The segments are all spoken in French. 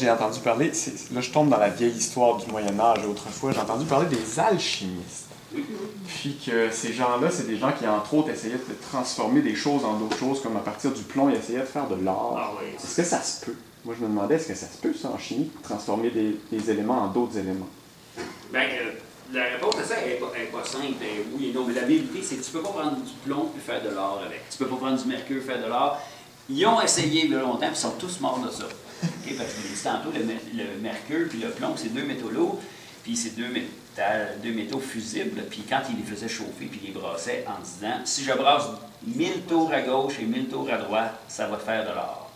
j'ai entendu parler, là je tombe dans la vieille histoire du Moyen-Âge autrefois, j'ai entendu parler des alchimistes. Puis que ces gens-là, c'est des gens qui, entre autres, essayaient de transformer des choses en d'autres choses, comme à partir du plomb, ils essayaient de faire de l'or. Ah oui. Est-ce que ça se peut? Moi, je me demandais, est-ce que ça se peut, ça, en chimie, transformer des éléments en d'autres éléments? Bien, la réponse à ça n'est pas simple, oui et non, mais la vérité, c'est que tu ne peux pas prendre du plomb et faire de l'or avec. Tu ne peux pas prendre du mercure et faire de l'or. Ils ont essayé il y a longtemps, puis ils sont tous morts de ça. Okay? Parce que je dit tantôt, le mercure puis le plomb, c'est deux métaux lourds, puis c'est deux métaux fusibles, puis quand ils les faisaient chauffer, puis ils les brassaient en disant, si je brasse 1000 tours à gauche et 1000 tours à droite, ça va faire de l'or.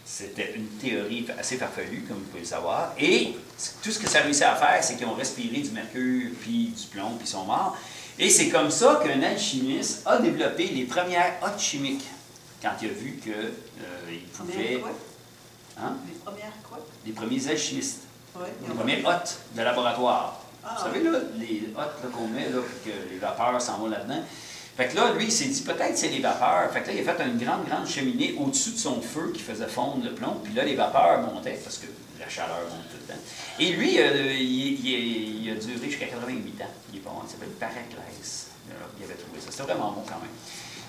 C'était une théorie assez farfelue, comme vous pouvez le savoir. Et tout ce que ça réussit à faire, c'est qu'ils ont respiré du mercure, puis du plomb, puis ils sont morts. Et c'est comme ça qu'un alchimiste a développé les premières hottes chimiques. Quand il a vu qu'il pouvait... Quoi? Hein? Les premières quoi? Les premiers alchimistes. Ouais, Les premières hottes de laboratoire. Ah, vous savez, là, les hottes qu'on met, là, puis que les vapeurs s'en vont là-dedans. Fait que là, lui, il s'est dit, peut-être c'est les vapeurs. Fait que là, il a fait une grande cheminée au-dessus de son feu qui faisait fondre le plomb. Puis là, les vapeurs montaient, parce que la chaleur monte tout le temps. Et lui, il a duré jusqu'à 88 ans. Il est bon, il s'appelle Paraclès. Il avait trouvé ça. C'était vraiment bon quand même.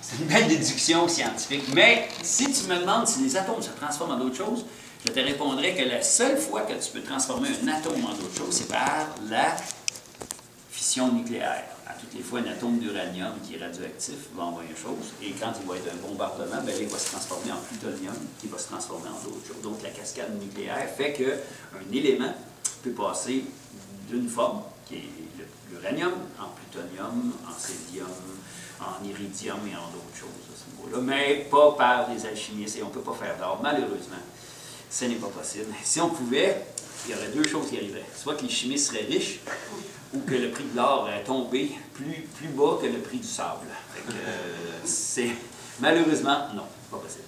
C'est une belle déduction scientifique. Mais si tu me demandes si les atomes se transforment en d'autres choses, je te répondrais que la seule fois que tu peux transformer un atome en d'autres choses, c'est par la fission nucléaire. À toutes les fois, un atome d'uranium qui est radioactif va envoyer une chose, et quand il va être un bombardement, bien, il va se transformer en plutonium, qui va se transformer en d'autres choses. Donc, la cascade nucléaire fait qu'un élément peut passer d'une forme, qui est l'uranium, en plutonium, en césium, en iridium et en d'autres choses à ce niveau-là, mais pas par les alchimistes, et on ne peut pas faire d'or, malheureusement. Ce n'est pas possible. Si on pouvait, il y aurait deux choses qui arriveraient. Soit que les chimistes seraient riches, ou que le prix de l'or est tombé plus bas que le prix du sable. C'est malheureusement, non, pas possible.